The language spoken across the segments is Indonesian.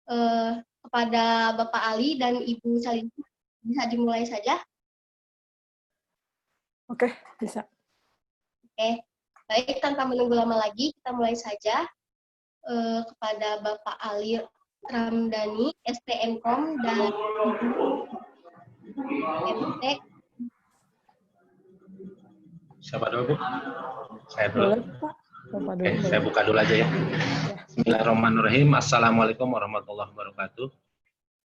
kepada Bapak Ali dan Ibu Salim. Bisa dimulai saja? Oke, bisa. Oke, baik, tanpa menunggu lama lagi, kita mulai saja. Kepada Bapak Ali Ramdhani, STMKOM, dan MTek. Siapa dulu, Bu? Saya dulu. Boleh, Pak. Bapak dulu. Oke, saya buka dulu aja ya. Bismillahirrahmanirrahim. Assalamualaikum warahmatullahi wabarakatuh.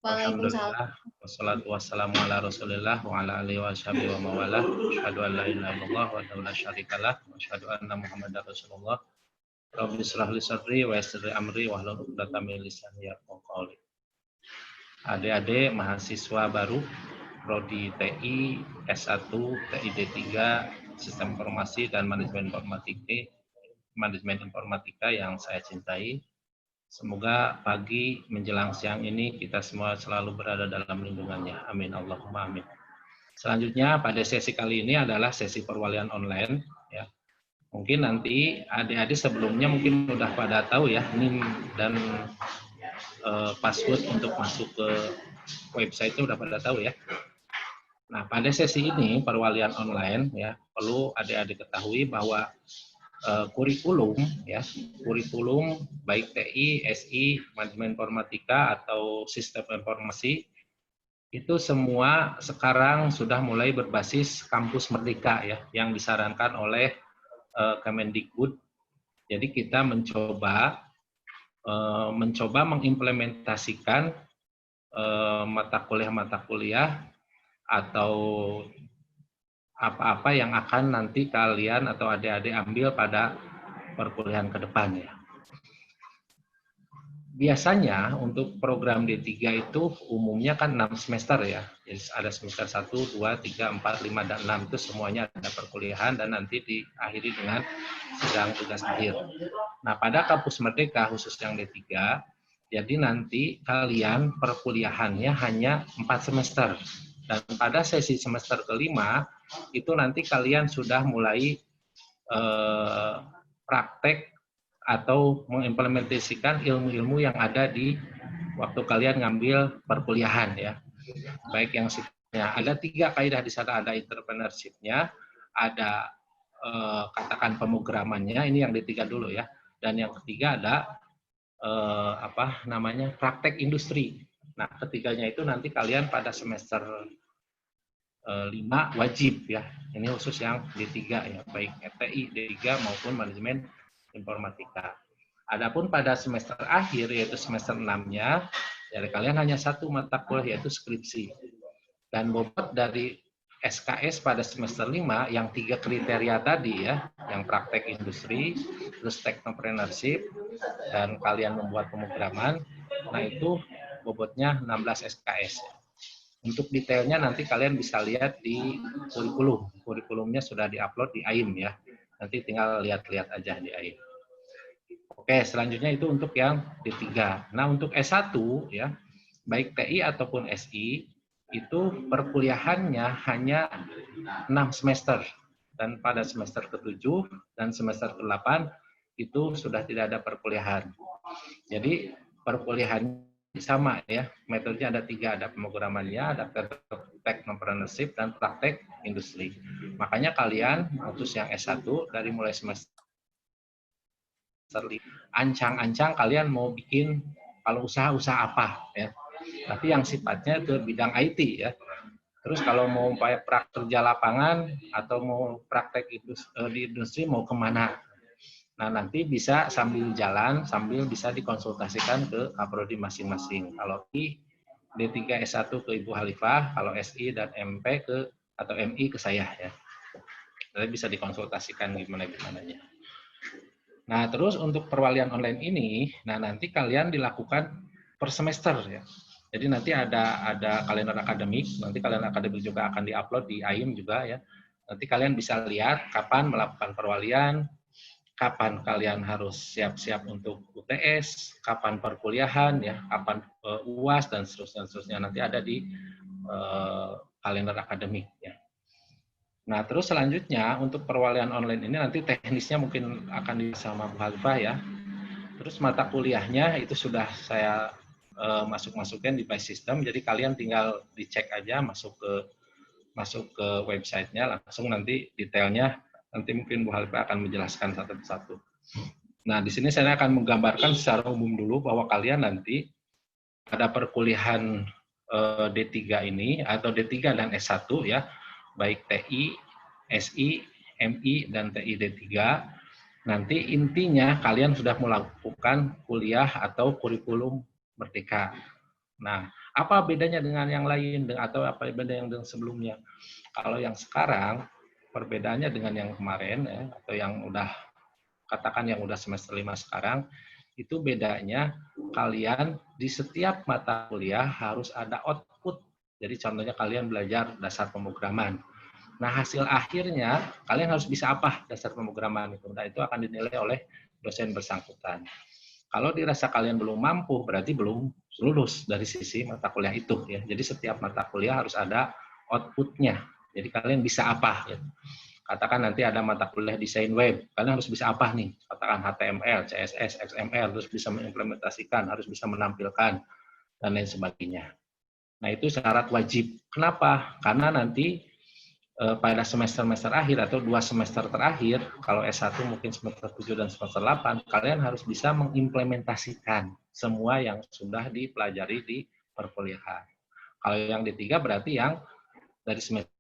Waalaikumsalam. Alhamdulillah. Wassalatu wassalamu ala rasulillah wa ala alihi wa sahbihi wa mawalah. Asyhadu an la ilaha illallah wa la syarikalah. Wa asyhadu anna Muhammadar Rasulullah. Rabbi shrah li sadri wa yassir li amri wahlul 'uqdatam min lisani yafqahu qawli. Adik-adik mahasiswa baru Prodi TI S1, TI D3, Sistem Informasi dan Manajemen Informatika yang saya cintai. Semoga pagi menjelang siang ini kita semua selalu berada dalam lindungannya. Amin Allahumma amin. Selanjutnya pada sesi kali ini adalah sesi perwalian online ya. Mungkin nanti adik-adik sebelumnya mungkin udah pada tahu ya NIM dan password untuk masuk ke website itu udah pada tahu ya. Nah, pada sesi ini perwalian online ya, perlu adik-adik ketahui bahwa kurikulum ya, kurikulum baik TI, SI, Manajemen Informatika atau Sistem Informasi itu semua sekarang sudah mulai berbasis kampus merdeka ya, yang disarankan oleh Kemendikbud. Jadi kita mencoba mengimplementasikan mata kuliah atau apa-apa yang akan nanti kalian atau adik-adik ambil pada perkuliahan ke depan ya. Biasanya untuk program D3 itu umumnya kan 6 semester ya. Jadi ada semester 1, 2, 3, 4, 5, dan 6 itu semuanya ada perkuliahan dan nanti diakhiri dengan sidang tugas akhir. Nah, pada kampus merdeka khusus yang D3, jadi nanti kalian perkuliahannya hanya 4 semester. Dan pada sesi semester kelima, itu nanti kalian sudah mulai praktek atau mengimplementasikan ilmu-ilmu yang ada di waktu kalian ngambil perkuliahan ya. Baik yang sifatnya ada 3 kaidah di sana, ada entrepreneurship-nya, ada katakan pemrogramannya, ini yang D3 dulu ya. Dan yang ketiga ada praktek industri. Nah, ketiganya itu nanti kalian pada semester 5 wajib ya. Ini khusus yang D3 ya, baik TI, D3 maupun Manajemen Informatika. Adapun pada semester akhir yaitu semester 6-nya, jadi kalian hanya 1 mata kuliah yaitu skripsi. Dan bobot dari SKS pada semester 5 yang 3 kriteria tadi ya, yang praktek industri, terus technopreneurship, dan kalian membuat pemrograman, nah itu bobotnya 16 SKS. Untuk detailnya nanti kalian bisa lihat di kurikulum. Kurikulumnya sudah diupload di AIM ya. Nanti tinggal lihat-lihat aja di AIM. Oke, selanjutnya itu untuk yang D3. Nah, untuk S1 ya, baik TI ataupun SI itu perkuliahannya hanya 6 semester. Dan pada semester ke-7 dan semester ke-8 itu sudah tidak ada perkuliahan. Jadi perkuliahan sama ya, metodenya ada 3, ada pemrogramannya, ada technopreneurship, dan praktek industri. Makanya kalian, khusus yang S1, dari mulai semester ancang-ancang kalian mau bikin kalau usaha apa ya, tapi yang sifatnya ke bidang IT ya. Terus kalau mau kerja lapangan atau mau praktek di industri mau kemana? Nah, nanti bisa sambil jalan, sambil bisa dikonsultasikan ke kaprodi masing-masing. Kalau D3 S1 ke Ibu Halifah, kalau SI dan MP atau MI ke saya ya. Jadi bisa dikonsultasikan gimana-gimananya. Nah, terus untuk perwalian online ini, nah nanti kalian dilakukan per semester ya. Jadi nanti ada kalender akademik, nanti kalender akademik juga akan diupload di AIM juga ya. Nanti kalian bisa lihat kapan melakukan perwalian, kapan kalian harus siap-siap untuk UTS, kapan perkuliahan, ya, kapan UAS, dan seterusnya. Nanti ada di kalender akademik. Ya. Nah, terus selanjutnya untuk perwalian online ini nanti teknisnya mungkin akan sama Bu Halifah ya. Terus mata kuliahnya itu sudah saya masuk-masukin di by system, jadi kalian tinggal dicek aja, masuk ke websitenya, langsung nanti detailnya nanti mungkin Bu Halifa akan menjelaskan satu persatu. Nah, di sini saya akan menggambarkan secara umum dulu bahwa kalian nanti pada perkuliahan D3 ini atau D3 dan S1 ya, baik TI, SI, MI dan TI D3, nanti intinya kalian sudah melakukan kuliah atau kurikulum merdeka. Nah, apa bedanya dengan yang lain atau apa bedanya dengan sebelumnya? Kalau yang sekarang perbedaannya dengan yang kemarin ya, atau yang udah katakan yang udah semester 5 sekarang, itu bedanya kalian di setiap mata kuliah harus ada output. Jadi contohnya kalian belajar dasar pemrograman. Nah, hasil akhirnya kalian harus bisa apa dasar pemrograman itu. Nah, itu akan dinilai oleh dosen bersangkutan. Kalau dirasa kalian belum mampu, berarti belum lulus dari sisi mata kuliah itu ya. Jadi setiap mata kuliah harus ada outputnya. Jadi kalian bisa apa? Ya. Katakan nanti ada mata kuliah desain web, kalian harus bisa apa nih? Katakan HTML, CSS, XML, harus bisa mengimplementasikan, harus bisa menampilkan, dan lain sebagainya. Nah, itu syarat wajib. Kenapa? Karena nanti pada semester-semester akhir atau 2 semester terakhir, kalau S1 mungkin semester 7 dan semester 8, kalian harus bisa mengimplementasikan semua yang sudah dipelajari di perkuliahan. Kalau yang D3 berarti yang dari semester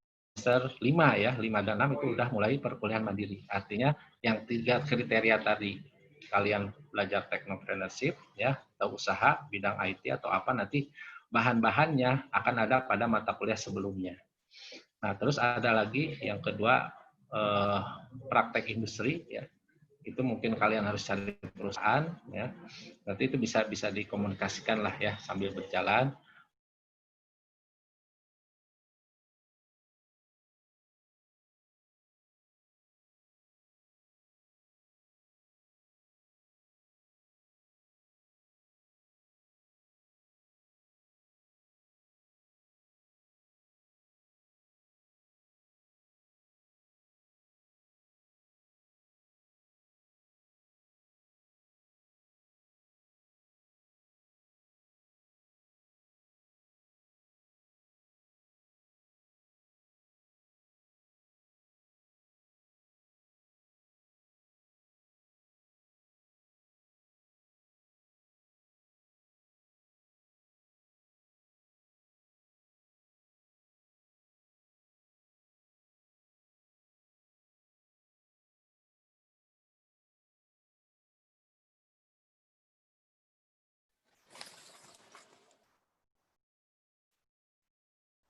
5 ya, 5 dan 6 itu udah mulai perkuliahan mandiri. Artinya yang 3 kriteria tadi, kalian belajar technopreneurship ya, atau usaha, bidang IT atau apa, nanti bahan-bahannya akan ada pada mata kuliah sebelumnya. Nah, terus ada lagi yang kedua, praktek industri ya. Itu mungkin kalian harus cari perusahaan ya. Nanti itu bisa dikomunikasikan lah ya sambil berjalan.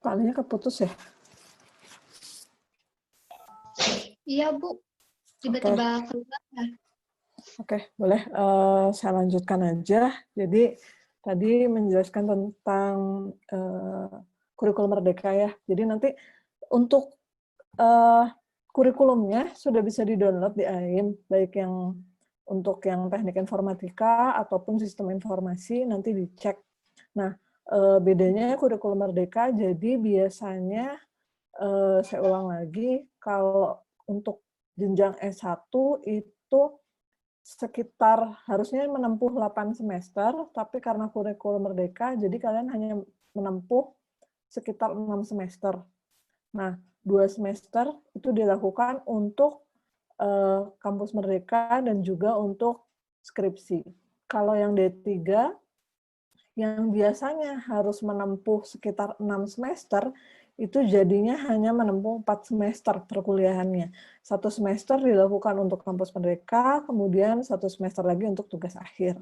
Kalinya keputus ya? Iya, Bu. Tiba-tiba keluar. Oke, boleh saya lanjutkan aja. Jadi tadi menjelaskan tentang kurikulum merdeka ya. Jadi nanti untuk kurikulumnya sudah bisa di-download di AIM, baik yang untuk yang teknik informatika ataupun sistem informasi, nanti dicek. Nah, bedanya kurikulum merdeka, jadi biasanya, saya ulang lagi, kalau untuk jenjang S1 itu sekitar harusnya menempuh 8 semester, tapi karena kurikulum merdeka, jadi kalian hanya menempuh sekitar 6 semester. Nah, 2 semester itu dilakukan untuk kampus merdeka dan juga untuk skripsi. Kalau yang D3, yang biasanya harus menempuh sekitar 6 semester, itu jadinya hanya menempuh 4 semester perkuliahannya. 1 semester dilakukan untuk kampus merdeka, kemudian 1 semester lagi untuk tugas akhir.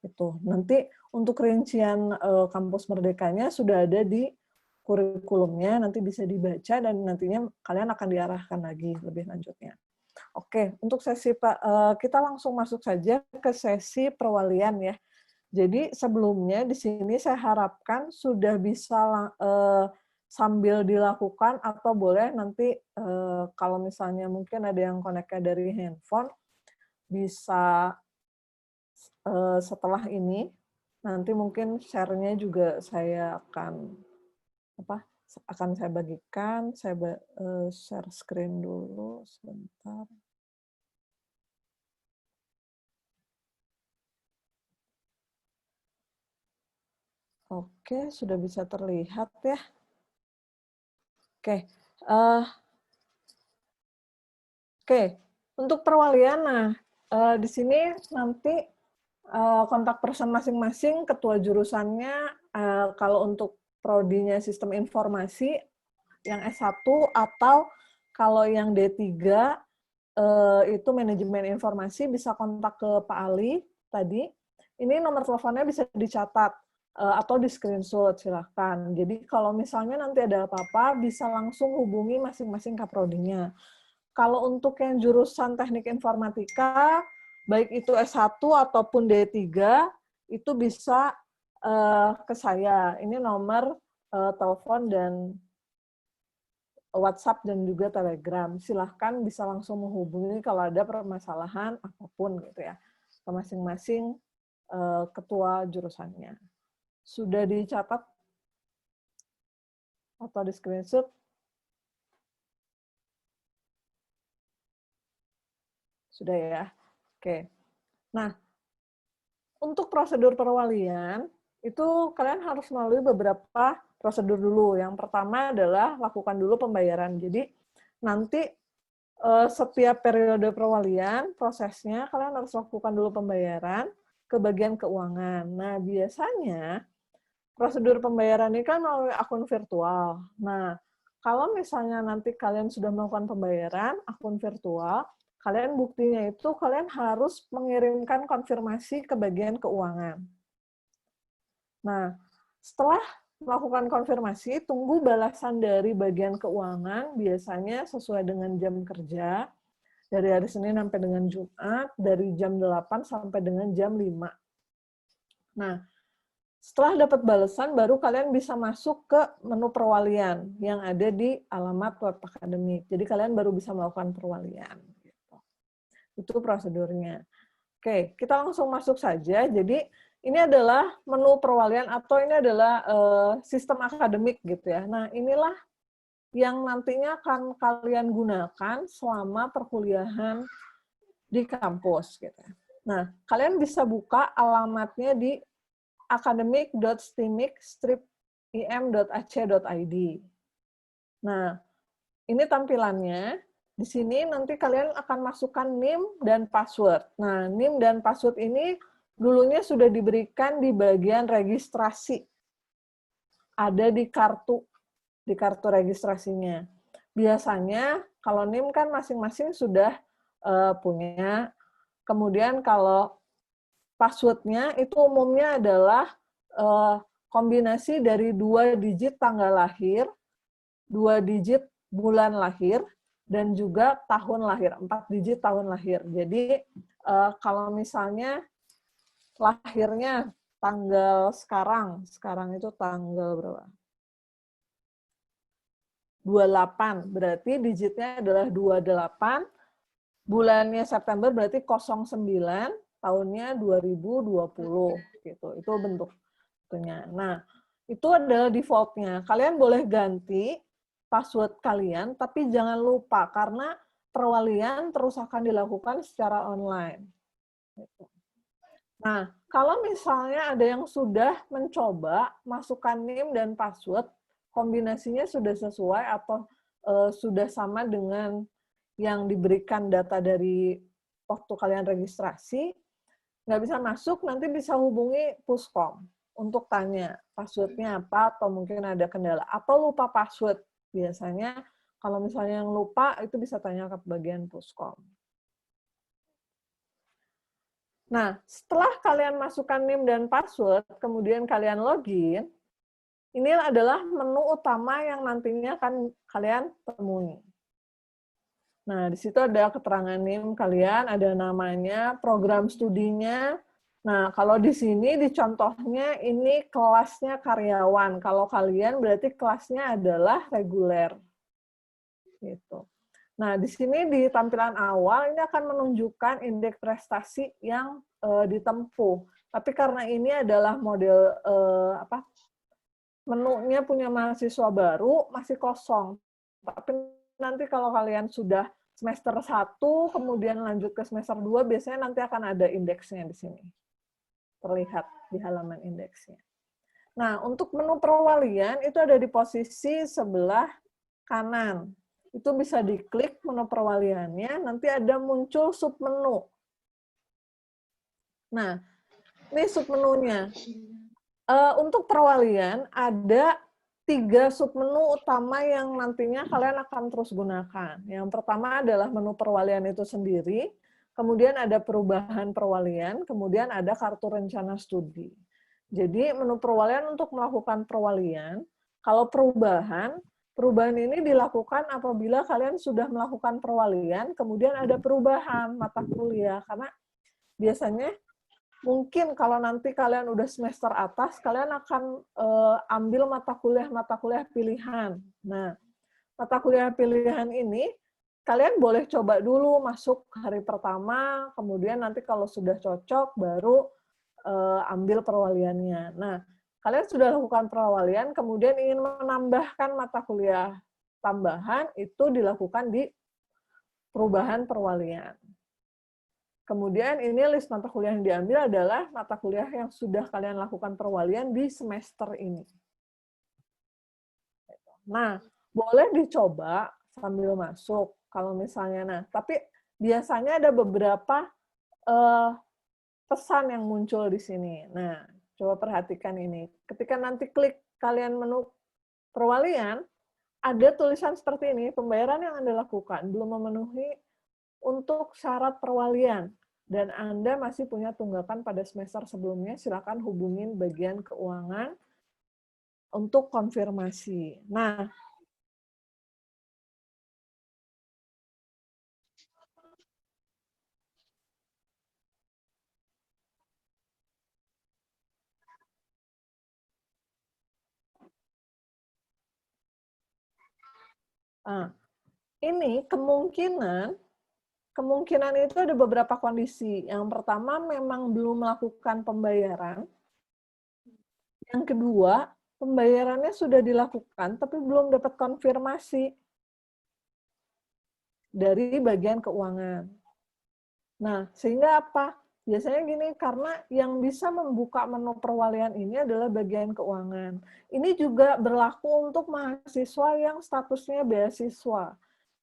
Itu. Nanti untuk rincian kampus merdekanya sudah ada di kurikulumnya, nanti bisa dibaca dan nantinya kalian akan diarahkan lagi lebih lanjutnya. Oke, untuk sesi kita langsung masuk saja ke sesi perwalian ya. Jadi sebelumnya di sini saya harapkan sudah bisa sambil dilakukan atau boleh nanti kalau misalnya mungkin ada yang connect-nya dari handphone bisa setelah ini nanti mungkin share-nya juga saya akan saya bagikan. Saya share screen dulu sebentar. Oke, sudah bisa terlihat ya. Oke, untuk perwalian, nah di sini nanti kontak person masing-masing, ketua jurusannya, kalau untuk prodinya sistem informasi yang S1, atau kalau yang D3 itu manajemen informasi, bisa kontak ke Pak Ali tadi. Ini nomor teleponnya bisa dicatat atau di screenshot, silahkan. Jadi kalau misalnya nanti ada apa-apa, bisa langsung hubungi masing-masing kaprodinya. Kalau untuk yang jurusan teknik informatika, baik itu S1 ataupun D3, itu bisa ke saya. Ini nomor telepon dan WhatsApp dan juga Telegram. Silahkan bisa langsung menghubungi kalau ada permasalahan apapun gitu ya, ke masing-masing ketua jurusannya. Sudah dicatat atau di screenshot? Sudah ya? Oke. Nah, untuk prosedur perwalian, itu kalian harus melalui beberapa prosedur dulu. Yang pertama adalah lakukan dulu pembayaran. Jadi, nanti setiap periode perwalian, prosesnya kalian harus lakukan dulu pembayaran ke bagian keuangan. Nah, biasanya prosedur pembayaran ini kan melalui akun virtual. Nah, kalau misalnya nanti kalian sudah melakukan pembayaran akun virtual, kalian buktinya itu kalian harus mengirimkan konfirmasi ke bagian keuangan. Nah, setelah melakukan konfirmasi, tunggu balasan dari bagian keuangan, biasanya sesuai dengan jam kerja, dari hari Senin sampai dengan Jumat, dari jam 8 sampai dengan jam 5. Nah, setelah dapat balasan, baru kalian bisa masuk ke menu perwalian yang ada di alamat web akademik. Jadi kalian baru bisa melakukan perwalian. Itu prosedurnya. Oke, kita langsung masuk saja. Jadi ini adalah menu perwalian atau ini adalah sistem akademik gitu ya. Nah, inilah yang nantinya akan kalian gunakan selama perkuliahan di kampus gitu. Nah, kalian bisa buka alamatnya di academic.stimik-im.ac.id. Nah, ini tampilannya. Di sini nanti kalian akan masukkan NIM dan password. Nah, NIM dan password ini dulunya sudah diberikan di bagian registrasi. Ada di kartu registrasinya. Biasanya kalau NIM kan masing-masing sudah punya. Kemudian kalau password-nya itu umumnya adalah kombinasi dari 2 digit tanggal lahir, 2 digit bulan lahir, dan juga tahun lahir, 4 digit tahun lahir. Jadi kalau misalnya lahirnya tanggal sekarang itu tanggal berapa? 28, berarti digitnya adalah 28, bulannya September berarti 09, tahunnya 2020 gitu. Itu bentuknya. Nah, itu adalah default-nya. Kalian boleh ganti password kalian, tapi jangan lupa karena perwalian terus akan dilakukan secara online. Nah, kalau misalnya ada yang sudah mencoba masukkan NIM dan password, kombinasinya sudah sesuai atau sudah sama dengan yang diberikan data dari waktu kalian registrasi, nggak bisa masuk, nanti bisa hubungi Puskom untuk tanya passwordnya apa, atau mungkin ada kendala, atau lupa password. Biasanya kalau misalnya yang lupa, itu bisa tanya ke bagian Puskom. Nah, setelah kalian masukkan NIM dan password, kemudian kalian login, ini adalah menu utama yang nantinya akan kalian temui. Nah, di situ ada keterangan NIM kalian, ada namanya, program studinya. Nah, kalau di sini di contohnya ini kelasnya karyawan. Kalau kalian berarti kelasnya adalah reguler. Gitu. Nah, di sini di tampilan awal ini akan menunjukkan indeks prestasi yang ditempuh. Tapi karena ini adalah model menunya punya mahasiswa baru, masih kosong. Tapi nanti kalau kalian sudah semester 1, kemudian lanjut ke semester 2, biasanya nanti akan ada indeksnya di sini. Terlihat di halaman indeksnya. Nah, untuk menu perwalian itu ada di posisi sebelah kanan. Itu bisa diklik menu perwaliannya, nanti ada muncul submenu. Nah, ini submenunya. Untuk perwalian ada 3 submenu utama yang nantinya kalian akan terus gunakan. Yang pertama adalah menu perwalian itu sendiri, kemudian ada perubahan perwalian, kemudian ada kartu rencana studi. Jadi menu perwalian untuk melakukan perwalian, kalau perubahan ini dilakukan apabila kalian sudah melakukan perwalian, kemudian ada perubahan mata kuliah, karena biasanya mungkin kalau nanti kalian udah semester atas, kalian akan ambil mata kuliah pilihan. Nah, mata kuliah pilihan ini kalian boleh coba dulu masuk hari pertama, kemudian nanti kalau sudah cocok baru ambil perwaliannya. Nah, kalian sudah lakukan perwalian, kemudian ingin menambahkan mata kuliah tambahan, itu dilakukan di perubahan perwalian. Kemudian ini list mata kuliah yang diambil adalah mata kuliah yang sudah kalian lakukan perwalian di semester ini. Nah, boleh dicoba sambil masuk kalau misalnya. Nah, tapi biasanya ada beberapa pesan yang muncul di sini. Nah, coba perhatikan ini. Ketika nanti klik kalian menu perwalian, ada tulisan seperti ini, pembayaran yang Anda lakukan belum memenuhi untuk syarat perwalian, dan Anda masih punya tunggakan pada semester sebelumnya, silakan hubungin bagian keuangan untuk konfirmasi. Nah, ini kemungkinan itu ada beberapa kondisi. Yang pertama memang belum melakukan pembayaran. Yang kedua, pembayarannya sudah dilakukan tapi belum dapat konfirmasi dari bagian keuangan. Nah, sehingga apa? Biasanya gini, karena yang bisa membuka menu perwalian ini adalah bagian keuangan. Ini juga berlaku untuk mahasiswa yang statusnya beasiswa.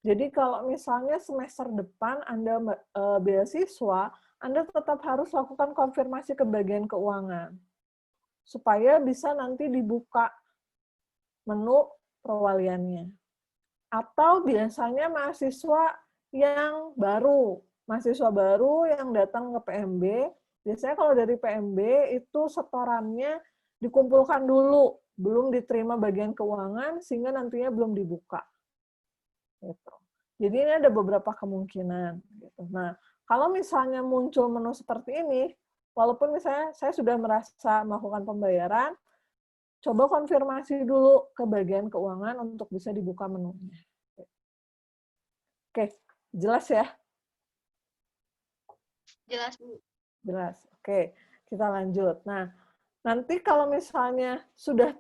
Jadi kalau misalnya semester depan Anda beasiswa, Anda tetap harus lakukan konfirmasi ke bagian keuangan, supaya bisa nanti dibuka menu perwaliannya. Atau biasanya mahasiswa yang baru yang datang ke PMB, biasanya kalau dari PMB itu setorannya dikumpulkan dulu, belum diterima bagian keuangan, sehingga nantinya belum dibuka. Gitu. Jadi ini ada beberapa kemungkinan. Gitu. Nah, kalau misalnya muncul menu seperti ini, walaupun misalnya saya sudah merasa melakukan pembayaran, coba konfirmasi dulu ke bagian keuangan untuk bisa dibuka menunya. Oke, jelas ya? Jelas, Bu. Jelas. Oke, kita lanjut. Nah, nanti kalau misalnya sudah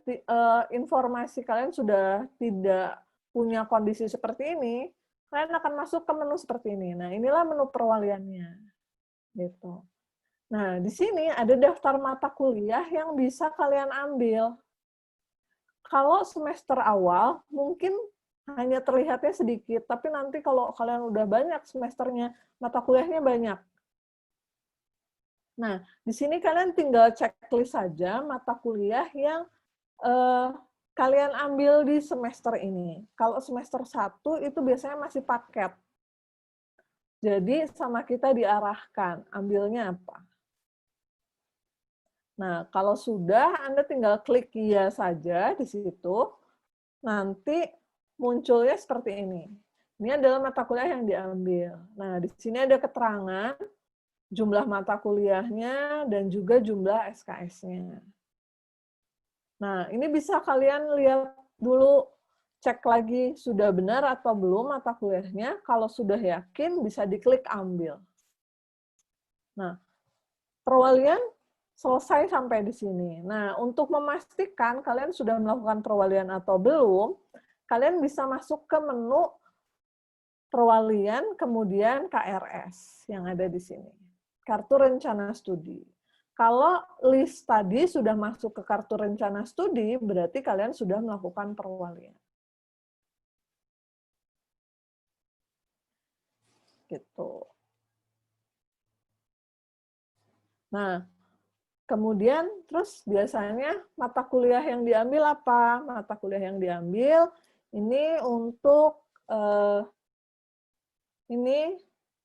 informasi kalian sudah tidak punya kondisi seperti ini, kalian akan masuk ke menu seperti ini. Nah, inilah menu perwaliannya. Gitu. Nah, di sini ada daftar mata kuliah yang bisa kalian ambil. Kalau semester awal, mungkin hanya terlihatnya sedikit, tapi nanti kalau kalian udah banyak semesternya, mata kuliahnya banyak. Nah, di sini kalian tinggal checklist saja mata kuliah yang kalian ambil di semester ini. Kalau semester 1 itu biasanya masih paket. Jadi sama kita diarahkan, ambilnya apa. Nah, kalau sudah, Anda tinggal klik iya saja di situ, nanti munculnya seperti ini. Ini adalah mata kuliah yang diambil. Nah, di sini ada keterangan, jumlah mata kuliahnya, dan juga jumlah SKS-nya. Nah, ini bisa kalian lihat dulu, cek lagi sudah benar atau belum mata kuliahnya. Kalau sudah yakin, bisa diklik ambil. Nah, perwalian selesai sampai di sini. Nah, untuk memastikan kalian sudah melakukan perwalian atau belum, kalian bisa masuk ke menu perwalian, kemudian KRS yang ada di sini. Kartu rencana studi. Kalau list tadi sudah masuk ke kartu rencana studi, berarti kalian sudah melakukan perwalian. Gitu. Nah, kemudian terus biasanya mata kuliah yang diambil apa? Mata kuliah yang diambil ini untuk ini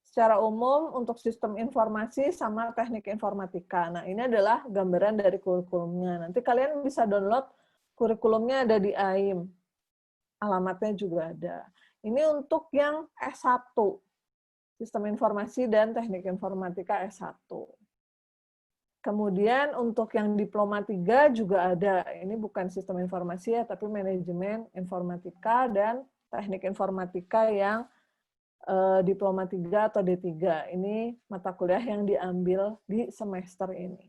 secara umum untuk sistem informasi sama teknik informatika. Nah, ini adalah gambaran dari kurikulumnya. Nanti kalian bisa download kurikulumnya, ada di AIM. Alamatnya juga ada. Ini untuk yang S1. Sistem Informasi dan Teknik Informatika S1. Kemudian untuk yang Diploma 3 juga ada. Ini bukan Sistem Informasi ya, tapi Manajemen Informatika dan Teknik Informatika yang Diploma 3 atau D3. Ini mata kuliah yang diambil di semester ini.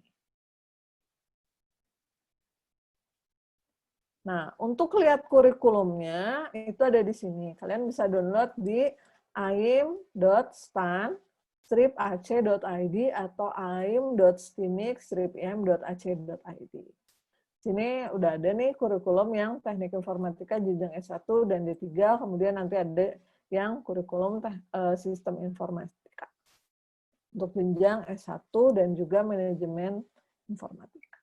Nah, untuk lihat kurikulumnya, itu ada di sini. Kalian bisa download di aim.stan-ac.id atau aim.stimik-im.ac.id. Sini udah ada nih kurikulum yang Teknik Informatika jenjang S1 dan D3, kemudian nanti ada yang kurikulum sistem informatika untuk jenjang S1 dan juga manajemen informatika.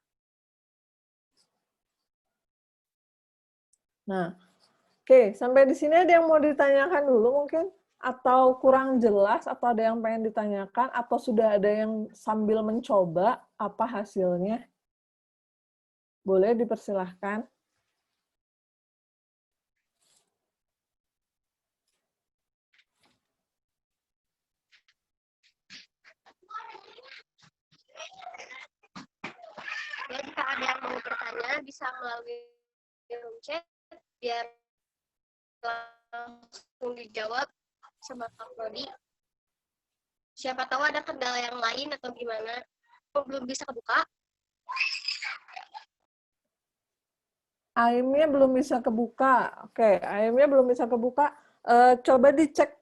Nah, oke, sampai di sini ada yang mau ditanyakan dulu mungkin? Atau kurang jelas, atau ada yang pengen ditanyakan, atau sudah ada yang sambil mencoba apa hasilnya? Boleh dipersilahkan. Ya, jika ada yang mau bertanya, bisa melalui room chat, biar langsung dijawab sama Kak Prodi. Siapa tahu ada kendala yang lain atau gimana. Belum bisa kebuka. AIM-nya belum bisa kebuka. Oke, AIM-nya belum bisa kebuka. Coba dicek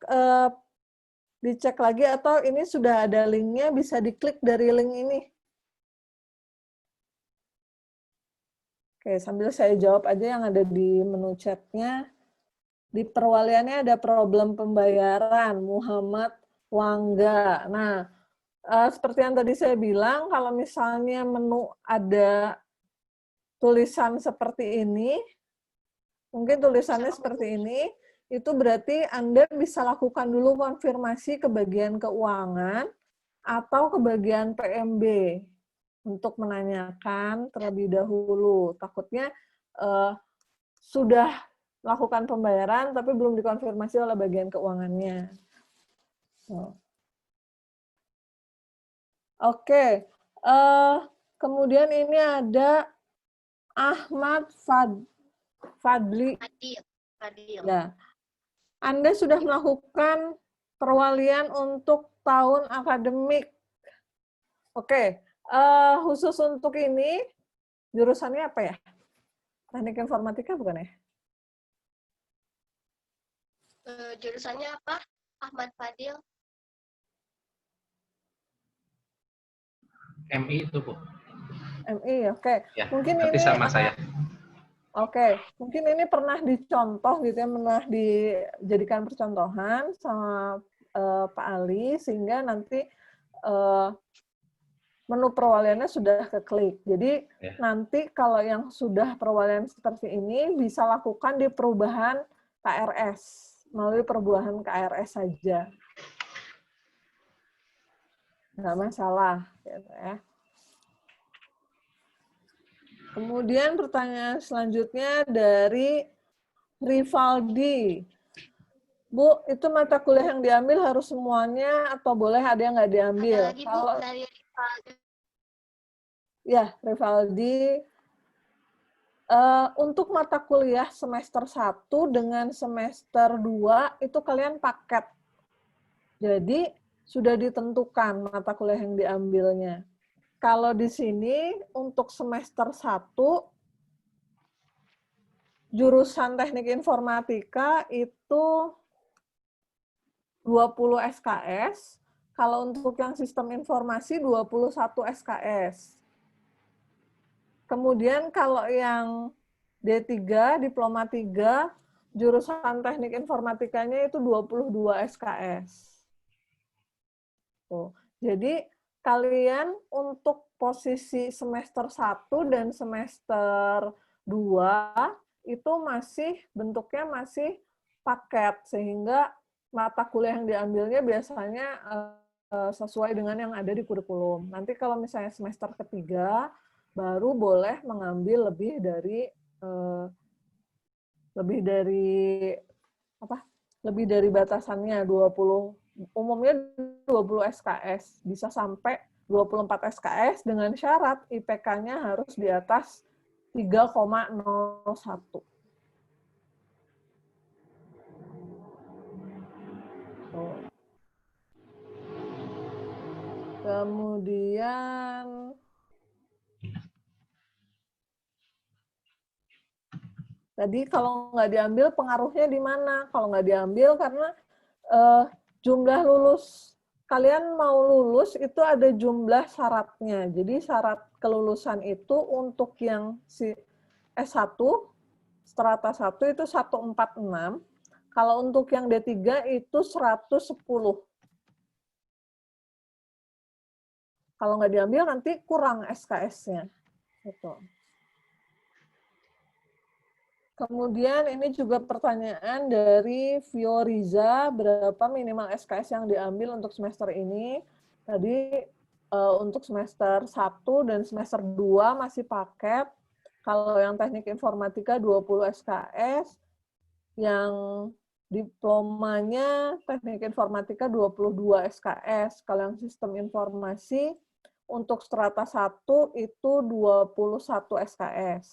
lagi, atau ini sudah ada linknya, bisa diklik dari link ini. Oke, sambil saya jawab aja yang ada di menu chatnya. Di perwaliannya ada problem pembayaran, Muhammad Wangga. Nah, seperti yang tadi saya bilang, kalau misalnya menu ada tulisan seperti ini, mungkin tulisannya seperti ini, itu berarti Anda bisa lakukan dulu konfirmasi ke bagian keuangan atau ke bagian PMB untuk menanyakan terlebih dahulu. Takutnya sudah melakukan pembayaran tapi belum dikonfirmasi oleh bagian keuangannya. Oke, kemudian ini ada Ahmad Fadli. Fadil. Ya, Anda sudah melakukan perwalian untuk tahun akademik. Oke, khusus untuk ini jurusannya apa ya? Teknik Informatika bukan ya? Jurusannya apa? Ahmad Fadil. MI itu, Bu. MI, oke. Ya, mungkin nanti ini sama saya. Oke, mungkin ini pernah dicontoh gitu ya, pernah dijadikan percontohan sama Pak Ali, sehingga nanti menu perwaliannya sudah keklik. Jadi Ya. nanti kalau yang sudah perwalian seperti ini bisa lakukan di perubahan KRS, melalui perubahan KRS saja. Nggak masalah. Gitu ya. Kemudian pertanyaan selanjutnya dari Rivaldi. Bu, itu mata kuliah yang diambil harus semuanya atau boleh ada yang nggak diambil? Ada lagi, Bu, dari Rivaldi. Ya, Rivaldi. Untuk mata kuliah semester 1 dengan semester 2 itu kalian paket. Jadi sudah ditentukan mata kuliah yang diambilnya. Kalau di sini untuk semester 1 jurusan Teknik Informatika itu 20 SKS, Kalau untuk yang sistem informasi 21 SKS. Kemudian kalau yang D3, Diploma 3, jurusan teknik informatikanya itu 22 SKS. Tuh. Jadi kalian untuk posisi semester 1 dan semester 2 itu masih bentuknya masih paket, sehingga mata kuliah yang diambilnya biasanya sesuai dengan yang ada di kurikulum. Nanti kalau misalnya semester ketiga, baru boleh mengambil lebih dari batasannya 20, umumnya 20 SKS, bisa sampai 24 SKS dengan syarat IPK-nya harus di atas 3,01. Kemudian tadi kalau nggak diambil pengaruhnya di mana? Kalau nggak diambil karena jumlah lulus, kalian mau lulus itu ada jumlah syaratnya. Jadi syarat kelulusan itu untuk yang si S1, strata 1 itu 146. Kalau untuk yang D3 itu 110. Kalau nggak diambil nanti kurang SKS-nya. Gitu. Kemudian ini juga pertanyaan dari Fioriza, berapa minimal SKS yang diambil untuk semester ini? Tadi untuk semester 1 dan semester 2 masih paket. Kalau yang teknik informatika 20 SKS, yang diplomanya teknik informatika 22 SKS. Kalau yang sistem informasi untuk strata 1 itu 21 SKS.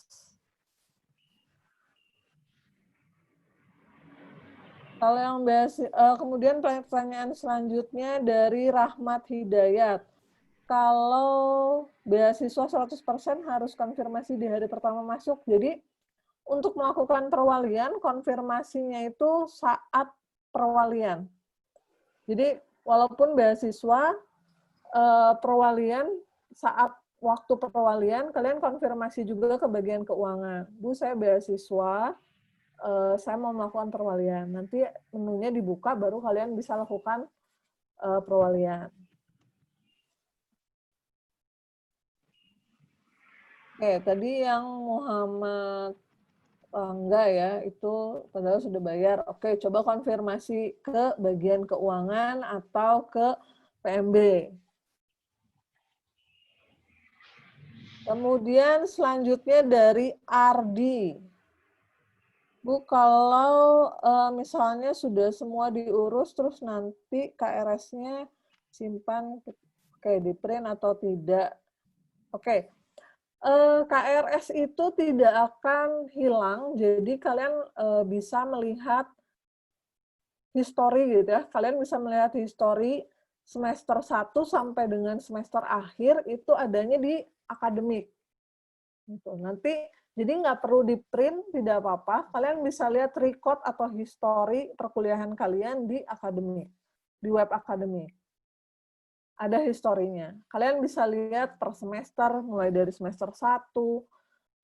Kalau yang kemudian pertanyaan selanjutnya dari Rahmat Hidayat. Kalau beasiswa 100% harus konfirmasi di hari pertama masuk. Jadi untuk melakukan perwalian, konfirmasinya itu saat perwalian. Jadi walaupun beasiswa, perwalian saat waktu perwalian, kalian konfirmasi juga ke bagian keuangan. Bu, saya beasiswa, saya mau melakukan perwalian. Nanti menunya dibuka, baru kalian bisa lakukan perwalian. Oke, tadi yang Muhammad enggak ya, itu padahal sudah bayar. Oke, coba konfirmasi ke bagian keuangan atau ke PMB. Kemudian selanjutnya dari Ardi. Bu, kalau misalnya sudah semua diurus, terus nanti KRS-nya simpan kayak di print atau tidak? Oke, KRS itu tidak akan hilang, jadi kalian bisa melihat history gitu ya. Kalian bisa melihat history semester 1 sampai dengan semester akhir itu adanya di akademik. Gitu. Nanti jadi nggak perlu di print, tidak apa-apa. Kalian bisa lihat record atau history perkuliahan kalian di akademik, di web akademik. Ada historinya. Kalian bisa lihat per semester, mulai dari semester 1,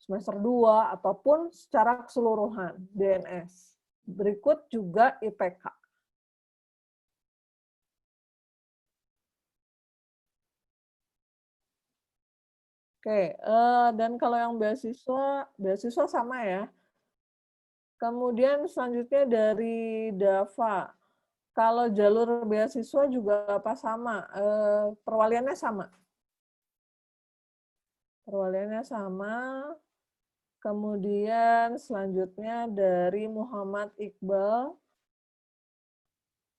semester 2, ataupun secara keseluruhan, DNS. Berikut juga IPK. Oke, dan kalau yang beasiswa sama ya. Kemudian selanjutnya dari Dava. Kalau jalur beasiswa juga apa sama? Perwaliannya sama. Perwaliannya sama. Kemudian selanjutnya dari Muhammad Iqbal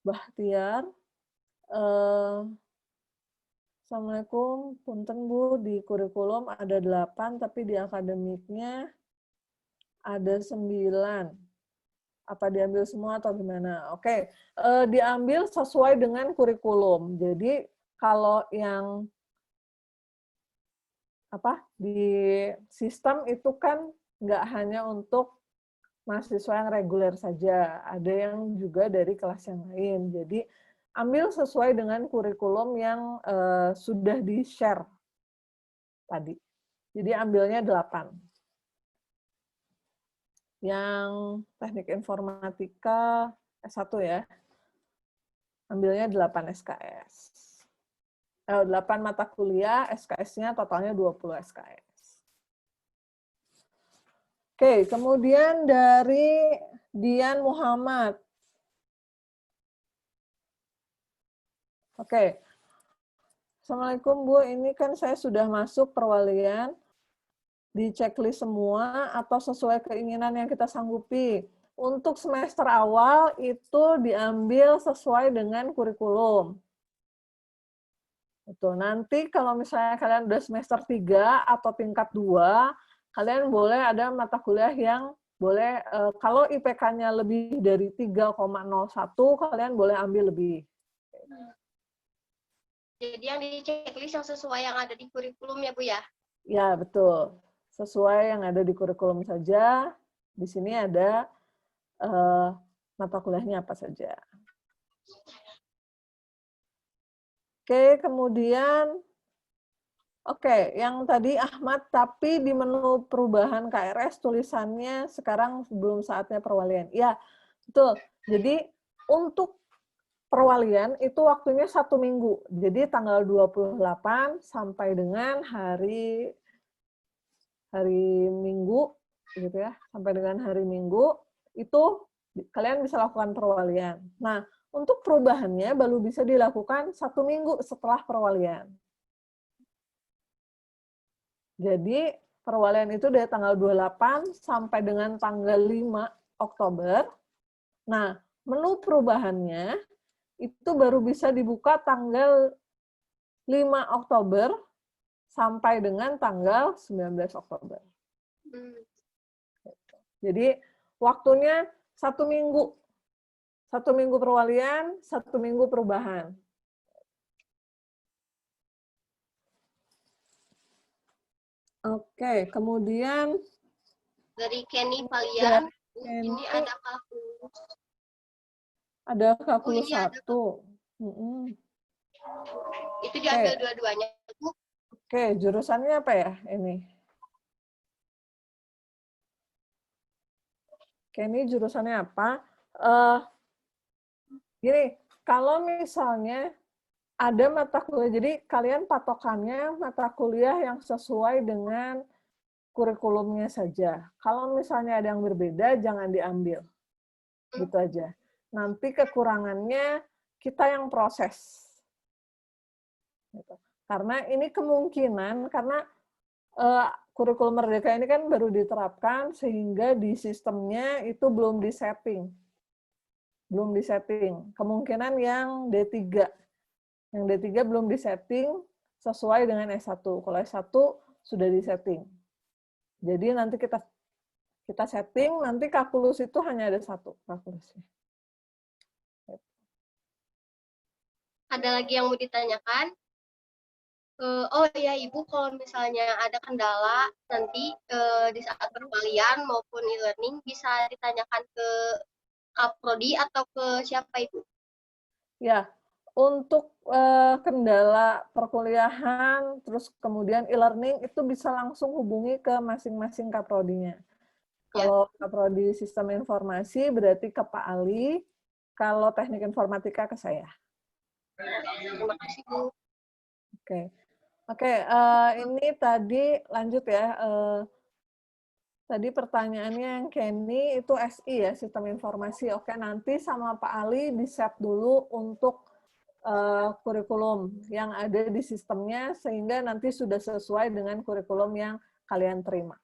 Bahtiar. Assalamualaikum, punten Bu, di kurikulum ada 8, tapi di akademiknya ada 9. Apa diambil semua atau gimana? Oke, diambil sesuai dengan kurikulum. Jadi kalau yang di sistem itu kan nggak hanya untuk mahasiswa yang reguler saja, ada yang juga dari kelas yang lain. Jadi ambil sesuai dengan kurikulum yang sudah di-share tadi. Jadi ambilnya 8. Yang teknik informatika S1 ya, ambilnya 8 SKS. 8 mata kuliah, SKS-nya totalnya 20 SKS. Oke, kemudian dari Dian Muhammad. Oke. Assalamualaikum Bu, ini kan saya sudah masuk perwalian, di checklist semua atau sesuai keinginan yang kita sanggupi. Untuk semester awal itu diambil sesuai dengan kurikulum. Itu nanti kalau misalnya kalian udah semester 3 atau tingkat 2, kalian boleh ada mata kuliah yang boleh, kalau IPK-nya lebih dari 3,01, kalian boleh ambil lebih. Jadi yang di checklist yang sesuai yang ada di kurikulum ya Bu ya? Ya, betul. Sesuai yang ada di kurikulum saja. Di sini ada mata kuliahnya apa saja. Oke, kemudian, yang tadi Ahmad, tapi di menu perubahan KRS tulisannya sekarang belum saatnya perwalian. Ya, betul. Jadi untuk perwalian itu waktunya 1 minggu. Jadi tanggal 28 sampai dengan hari Minggu, gitu ya, sampai dengan hari Minggu, itu kalian bisa lakukan perwalian. Nah, untuk perubahannya baru bisa dilakukan 1 minggu setelah perwalian. Jadi, perwalian itu dari tanggal 28 sampai dengan tanggal 5 Oktober. Nah, menu perubahannya itu baru bisa dibuka tanggal 5 Oktober sampai dengan tanggal 19 Oktober. Jadi waktunya 1 minggu. 1 minggu perwalian, 1 minggu perubahan. Oke, kemudian dari Kenny Valian, ini Kenny, ada kalkulus. ada kalkulus ini 1. Itu diambil dua-duanya. Oke, jurusannya apa ya ini? Kenny jurusannya apa? Gini, kalau misalnya ada mata kuliah, jadi kalian patokannya mata kuliah yang sesuai dengan kurikulumnya saja. Kalau misalnya ada yang berbeda, jangan diambil. Gitu aja. Nanti kekurangannya kita yang proses. Gitu. Karena ini kemungkinan, karena kurikulum Merdeka ini kan baru diterapkan, sehingga di sistemnya itu belum disetting. Belum disetting. Kemungkinan yang D3. Yang D3 belum disetting sesuai dengan S1. Kalau S1 sudah disetting. Jadi nanti kita setting, nanti kalkulus itu hanya ada 1 kalkulusnya. Ada lagi yang mau ditanyakan? Oh ya Ibu, kalau misalnya ada kendala nanti di saat perwalian maupun e-learning bisa ditanyakan ke Kaprodi atau ke siapa Ibu? Ya, untuk kendala perkuliahan, terus kemudian e-learning itu bisa langsung hubungi ke masing-masing kaprodinya. Kalau kaprodi sistem informasi berarti ke Pak Ali, kalau teknik informatika ke saya. Terima kasih Bu. Oke, ini tadi lanjut ya. Tadi pertanyaannya yang Kenny itu SI ya, sistem informasi. Oke, nanti sama Pak Ali di-set dulu untuk kurikulum yang ada di sistemnya, sehingga nanti sudah sesuai dengan kurikulum yang kalian terima.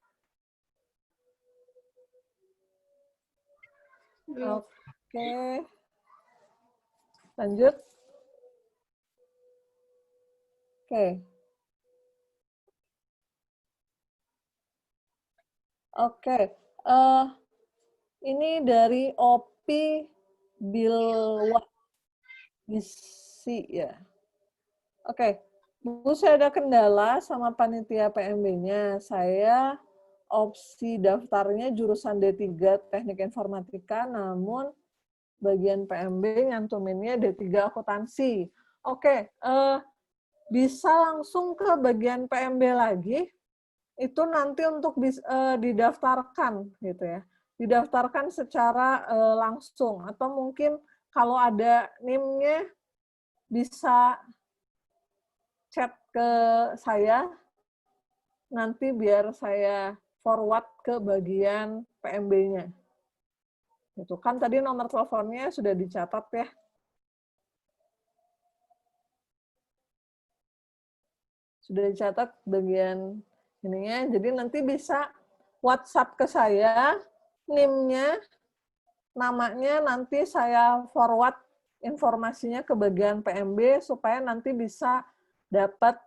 Oke. Lanjut. Oke. Ini dari Opi Bilwa isi ya. Oke. Bu, saya ada kendala sama panitia PMB-nya. Saya opsi daftarnya jurusan D3 Teknik Informatika, namun bagian PMB nyantuminnya D3 akuntansi. Oke, bisa langsung ke bagian PMB lagi, itu nanti untuk didaftarkan gitu ya. Didaftarkan secara langsung, atau mungkin kalau ada NIM-nya bisa chat ke saya, nanti biar saya forward ke bagian PMB-nya. Itu kan tadi nomor teleponnya sudah dicatat ya. Sudah dicatat bagian ininya, jadi nanti bisa WhatsApp ke saya, NIM-nya, namanya nanti saya forward informasinya ke bagian PMB supaya nanti bisa dapat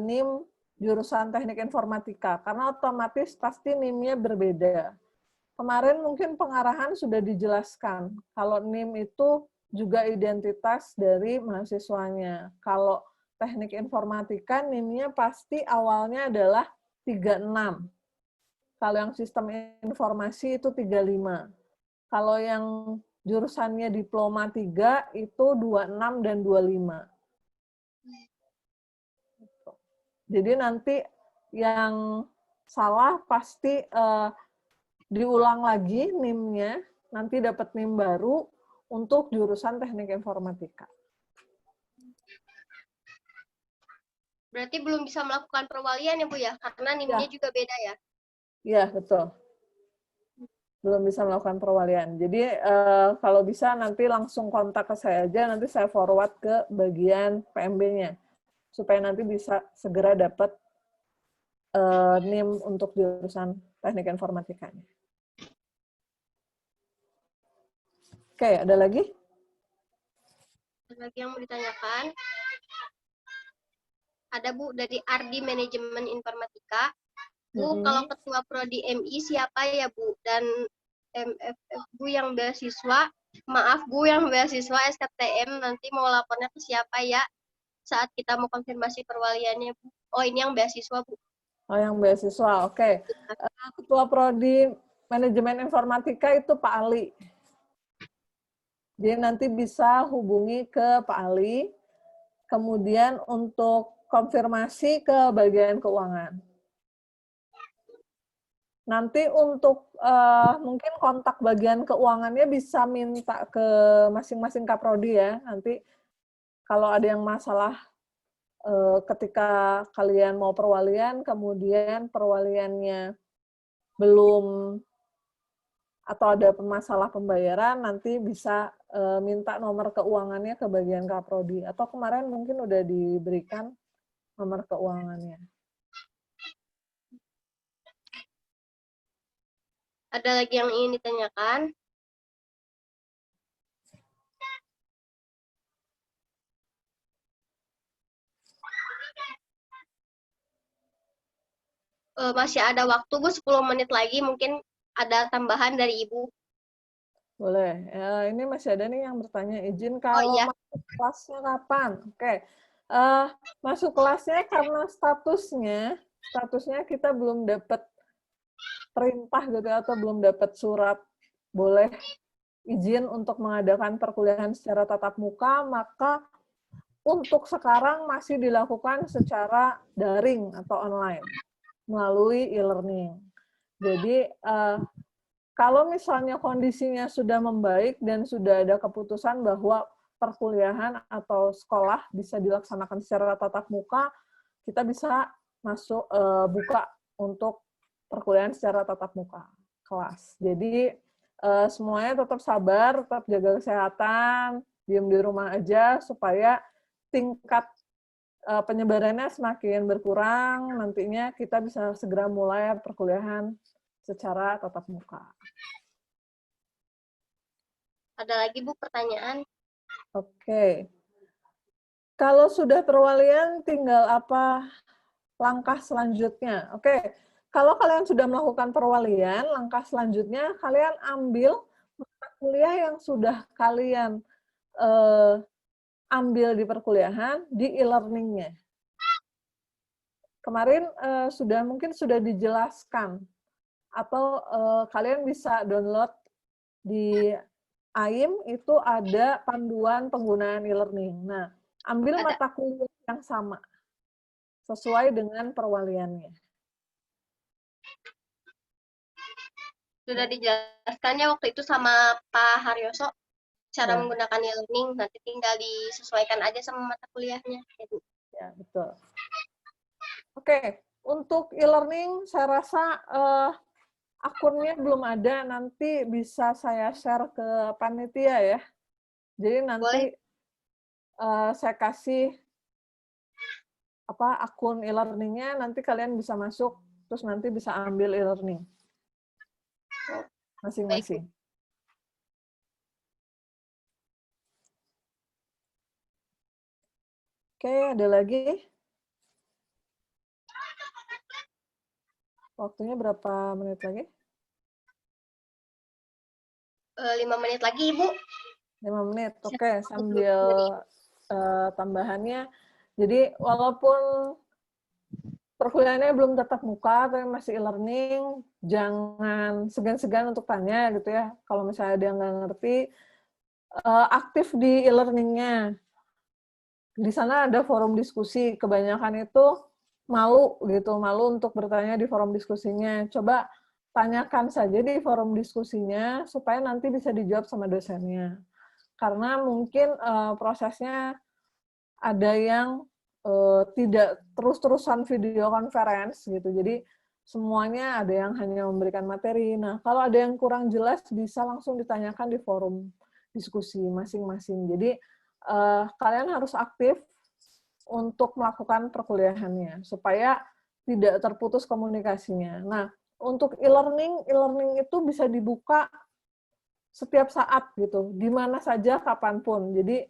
NIM jurusan Teknik Informatika, karena otomatis pasti NIM-nya berbeda. Kemarin mungkin pengarahan sudah dijelaskan, kalau NIM itu juga identitas dari mahasiswanya. Kalau Teknik Informatika, NIM-nya pasti awalnya adalah 36. Kalau yang sistem informasi itu 35. Kalau yang jurusannya diploma 3 itu 26 dan 25. Jadi nanti yang salah pasti diulang lagi NIM-nya, nanti dapat NIM baru untuk jurusan Teknik Informatika. Berarti belum bisa melakukan perwalian ya Bu ya, karena NIM-nya juga beda ya? Iya, betul. Belum bisa melakukan perwalian. Jadi kalau bisa nanti langsung kontak ke saya aja, nanti saya forward ke bagian PMB-nya, supaya nanti bisa segera dapat NIM untuk jurusan Teknik Informatikanya. Oke, ada lagi? Ada lagi yang mau ditanyakan? Ada Bu, dari Ardi Manajemen Informatika. Bu, kalau ketua prodi MI siapa ya Bu? Dan MFF Bu yang beasiswa, maaf Bu yang beasiswa SKTM nanti mau lapornya ke siapa ya? Saat kita mau konfirmasi perwaliannya Bu. Oh ini yang beasiswa Bu. Oh yang beasiswa, oke. Ketua prodi Manajemen Informatika itu Pak Ali. Jadi nanti bisa hubungi ke Pak Ali, kemudian untuk konfirmasi ke bagian keuangan. Nanti untuk mungkin kontak bagian keuangannya bisa minta ke masing-masing kaprodi ya. Nanti kalau ada yang masalah ketika kalian mau perwalian, kemudian perwaliannya belum atau ada masalah pembayaran, nanti bisa minta nomor keuangannya ke bagian kaprodi. Atau kemarin mungkin udah diberikan nomor keuangannya. Ada lagi yang ingin ditanyakan? Masih ada waktu Bu, 10 menit lagi mungkin ada tambahan dari Ibu. Boleh. Ini masih ada nih yang bertanya, izin kalau masuk kelasnya kapan? Oke. Masuk kelasnya karena statusnya kita belum dapat perintah gitu atau belum dapat surat boleh izin untuk mengadakan perkuliahan secara tatap muka, maka untuk sekarang masih dilakukan secara daring atau online melalui e-learning. Jadi kalau misalnya kondisinya sudah membaik dan sudah ada keputusan bahwa perkuliahan atau sekolah bisa dilaksanakan secara tatap muka, kita bisa masuk buka untuk perkuliahan secara tatap muka kelas. Jadi semuanya tetap sabar, tetap jaga kesehatan, diam di rumah aja supaya tingkat penyebarannya semakin berkurang, nantinya kita bisa segera mulai perkuliahan secara tatap muka. Ada lagi Bu pertanyaan? Oke. Kalau sudah perwalian, tinggal apa langkah selanjutnya? Oke. Kalau kalian sudah melakukan perwalian, langkah selanjutnya kalian ambil mata kuliah yang sudah kalian ambil di perkuliahan di e-learning-nya. Kemarin mungkin sudah dijelaskan, atau kalian bisa download di AIM itu ada panduan penggunaan e-learning. Nah, ambil Ada. mata kuliah yang sama sesuai dengan perwaliannya. Sudah dijelaskannya waktu itu sama Pak Haryoso cara Ya. menggunakan e-learning, nanti tinggal disesuaikan aja sama mata kuliahnya. Ya, betul. Oke, untuk e-learning saya rasa akunnya belum ada, nanti bisa saya share ke panitia ya. Jadi nanti saya kasih akun e-learningnya, nanti kalian bisa masuk, terus nanti bisa ambil e-learning masing-masing. Oke, ada lagi? Waktunya berapa menit lagi? 5 menit lagi, Ibu. 5 menit, oke. Sambil tambahannya, jadi walaupun perkuliahannya belum tatap muka, tapi masih e-learning, jangan segan-segan untuk tanya gitu ya. Kalau misalnya dia nggak ngerti, aktif di e-learningnya. Di sana ada forum diskusi, kebanyakan itu malu gitu, malu untuk bertanya di forum diskusinya. Coba tanyakan saja di forum diskusinya, supaya nanti bisa dijawab sama dosennya. Karena mungkin prosesnya ada yang tidak terus-terusan video conference gitu. Jadi semuanya ada yang hanya memberikan materi. Nah, kalau ada yang kurang jelas bisa langsung ditanyakan di forum diskusi masing-masing. Jadi kalian harus aktif untuk melakukan perkuliahannya supaya tidak terputus komunikasinya. Nah, untuk e-learning itu bisa dibuka setiap saat gitu, di mana saja, kapanpun. Jadi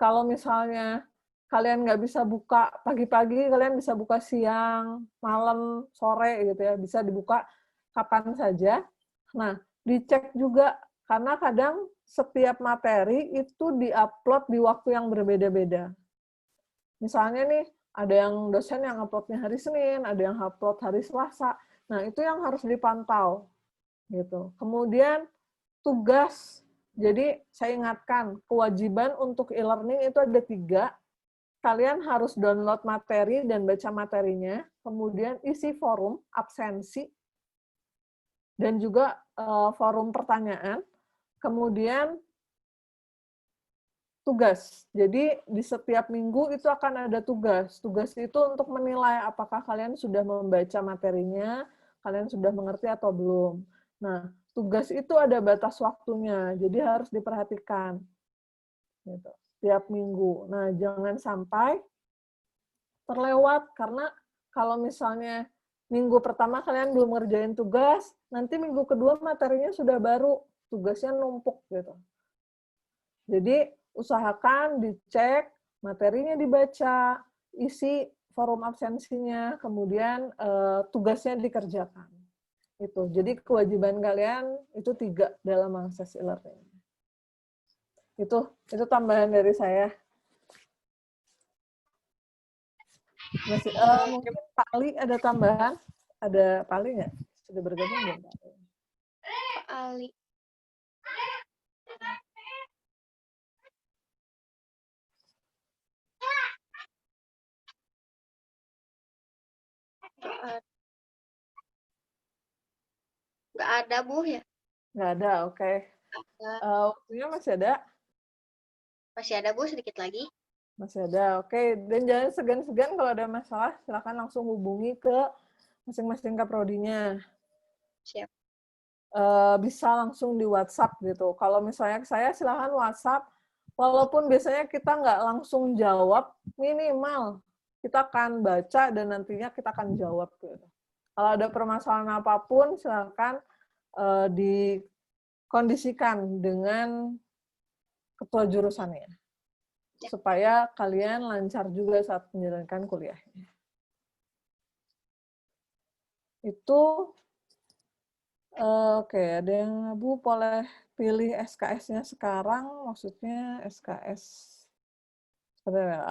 kalau misalnya kalian nggak bisa buka pagi-pagi, kalian bisa buka siang, malam, sore gitu ya, bisa dibuka kapan saja. Nah, dicek juga, karena kadang setiap materi itu diupload di waktu yang berbeda-beda. Misalnya nih, ada yang dosen yang uploadnya hari Senin, ada yang upload hari Selasa. Nah, itu yang harus dipantau. Gitu. Kemudian, tugas. Jadi, saya ingatkan, kewajiban untuk e-learning itu ada 3. Kalian harus download materi dan baca materinya, kemudian isi forum absensi, dan juga forum pertanyaan, kemudian tugas. Jadi di setiap minggu itu akan ada tugas. Tugas itu untuk menilai apakah kalian sudah membaca materinya, kalian sudah mengerti atau belum. Nah, tugas itu ada batas waktunya, jadi harus diperhatikan. Gitu. Tiap minggu. Nah, jangan sampai terlewat, karena kalau misalnya minggu pertama kalian belum ngerjain tugas, nanti minggu kedua materinya sudah baru, tugasnya numpuk gitu. Jadi usahakan dicek, materinya dibaca, isi forum absensinya, kemudian tugasnya dikerjakan. Itu. Jadi kewajiban kalian itu 3 dalam mengakses e-learning. Itu tambahan dari saya. Masih, mungkin Pak Ali ada tambahan? Ada Pak Ali nggak? Sudah bergabung belum Pak Ali? Pak Ali. Nggak ada, Bu, ya? Nggak ada, oke. Waktunya masih ada? Masih ada, Bu, sedikit lagi. Masih ada, oke. Dan jangan segan-segan kalau ada masalah, silakan langsung hubungi ke masing-masing kaprodinya. Siap. Bisa langsung di WhatsApp gitu. Kalau misalnya saya, silakan WhatsApp. Walaupun biasanya kita nggak langsung jawab, minimal kita akan baca dan nantinya kita akan jawab gitu. Kalau ada permasalahan apapun, silakan dikondisikan dengan ketua jurusannya, supaya kalian lancar juga saat menjalankan kuliahnya. Itu oke, ada yang Bu boleh pilih SKS-nya sekarang, maksudnya SKS.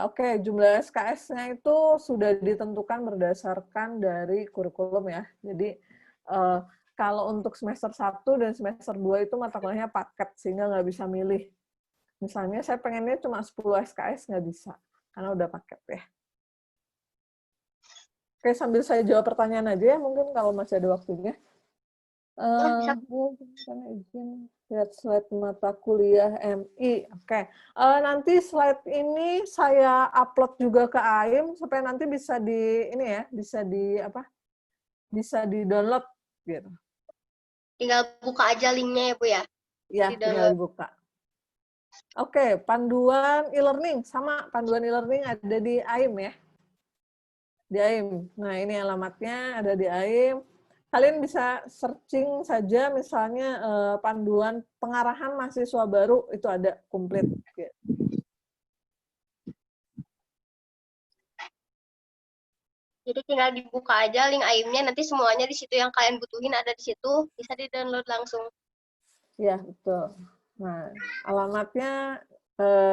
Oke, jumlah SKS-nya itu sudah ditentukan berdasarkan dari kurikulum ya. Jadi kalau untuk semester 1 dan semester 2 itu mata kuliahnya paket, sehingga nggak bisa milih. Misalnya saya pengennya cuma 10 SKS, nggak bisa, karena udah paket ya. Oke, sambil saya jawab pertanyaan aja ya, mungkin kalau masih ada waktunya. Bisa. Izin lihat slide mata kuliah MI. Oke. Nanti slide ini saya upload juga ke AIM supaya nanti bisa di ini ya, bisa di apa? Bisa di-download gitu. Tinggal buka aja linknya ya Bu ya. Ya, Di tinggal download. dibuka. Oke, panduan e-learning sama panduan e-learning ada di AIM ya. Di AIM. Nah, ini alamatnya ada di AIM. Kalian bisa searching saja misalnya panduan pengarahan mahasiswa baru, itu ada komplit. Jadi tinggal dibuka aja link AIM-nya, nanti semuanya di situ yang kalian butuhin ada di situ, bisa di-download langsung. Ya, betul. Nah, alamatnya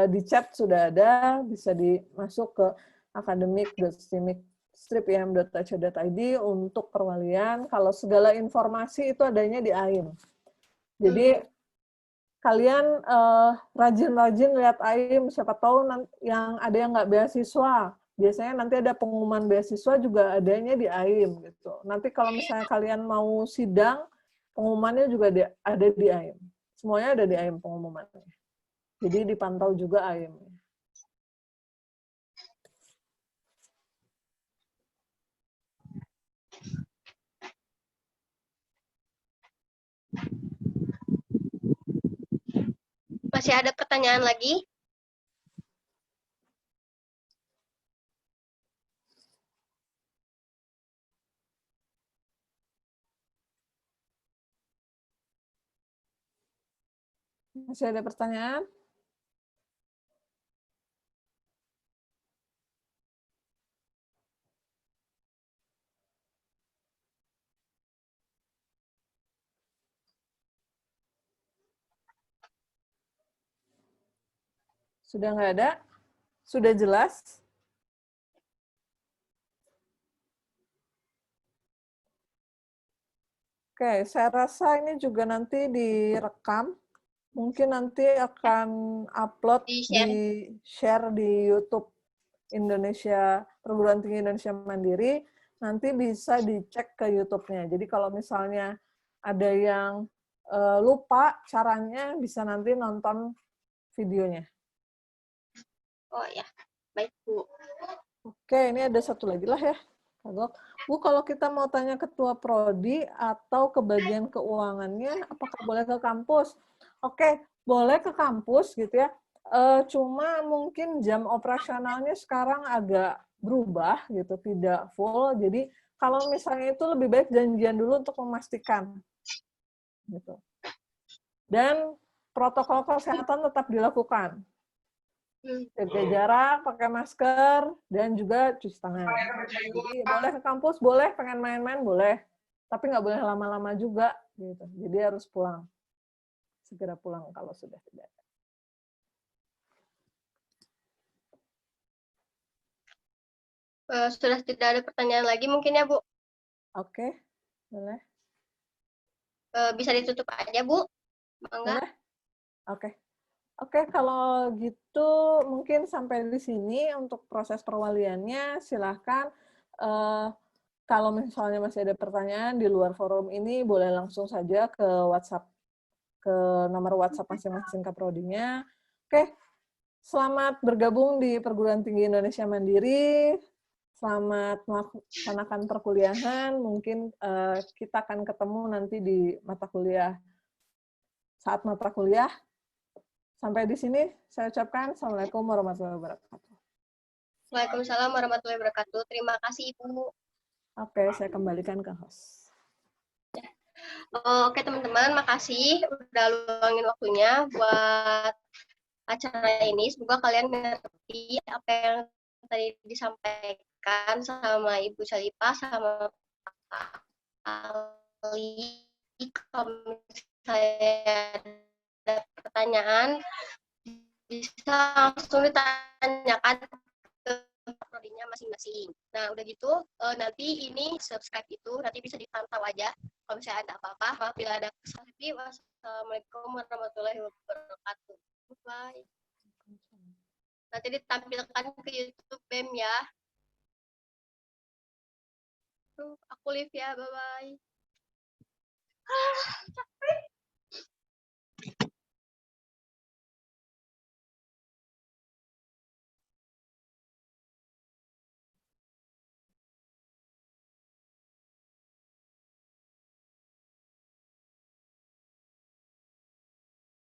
di chat sudah ada, bisa dimasuk ke academic.stimik.id untuk perwalian. Kalau segala informasi itu adanya di AIM. Jadi kalian rajin-rajin lihat AIM, siapa tahu yang ada yang nggak beasiswa. Biasanya nanti ada pengumuman beasiswa juga adanya di AIM gitu. Nanti kalau misalnya kalian mau sidang, pengumumannya juga ada di AIM. Semuanya ada di AIM pengumumannya. Jadi dipantau juga AIM. Masih ada pertanyaan lagi? Masih ada pertanyaan? Sudah nggak ada? Sudah jelas? Oke, saya rasa ini juga nanti direkam. Mungkin nanti akan upload di-share di YouTube Indonesia, Perguruan Tinggi Indonesia Mandiri, nanti bisa dicek ke YouTube-nya. Jadi kalau misalnya ada yang lupa caranya, bisa nanti nonton videonya. Oh ya, baik Bu. Oke, ini ada satu lagi lah ya. Bu, kalau kita mau tanya ketua prodi atau ke bagian keuangannya, apakah boleh ke kampus? Oke, boleh ke kampus gitu ya. Cuma mungkin jam operasionalnya sekarang agak berubah gitu, tidak full. Jadi kalau misalnya itu lebih baik janjian dulu untuk memastikan. Gitu. Dan protokol kesehatan tetap dilakukan. Jaga jarak, pakai masker, dan juga cuci tangan. Jadi boleh ke kampus, boleh, pengen main-main, boleh. Tapi nggak boleh lama-lama juga. Gitu. Jadi harus pulang. Segera pulang kalau sudah tidak ada. Sudah tidak ada pertanyaan lagi mungkin ya Bu? Oke, boleh. Bisa ditutup aja Bu? Boleh? Oke, kalau gitu mungkin sampai di sini untuk proses perwaliannya. Silahkan kalau misalnya masih ada pertanyaan di luar forum ini, boleh langsung saja ke WhatsApp, ke nomor WhatsApp masing-masing kaprodinya. Oke, selamat bergabung di Perguruan Tinggi Indonesia Mandiri. Selamat melaksanakan perkuliahan. Mungkin kita akan ketemu nanti di mata kuliah, saat mata kuliah. Sampai di sini saya ucapkan Assalamualaikum warahmatullahi wabarakatuh. Waalaikumsalam warahmatullahi wabarakatuh. Terima kasih Ibu. Oke, saya kembalikan ke host. Oke teman-teman, makasih udah luangin waktunya buat acara ini. Semoga kalian ngerti apa yang tadi disampaikan sama Ibu Syarifah sama Pak Ali. Kalau misalnya ada pertanyaan, bisa langsung ditanyakan ke prodinya masing-masing. Nah, udah gitu, nanti ini subscribe itu nanti bisa dipantau aja Kalau misalnya ada apa-apa, apabila ada kesalahan, wassalamualaikum warahmatullahi wabarakatuh. Bye. Nanti ditampilkan ke YouTube BEM ya. Tuh, aku live ya, bye-bye.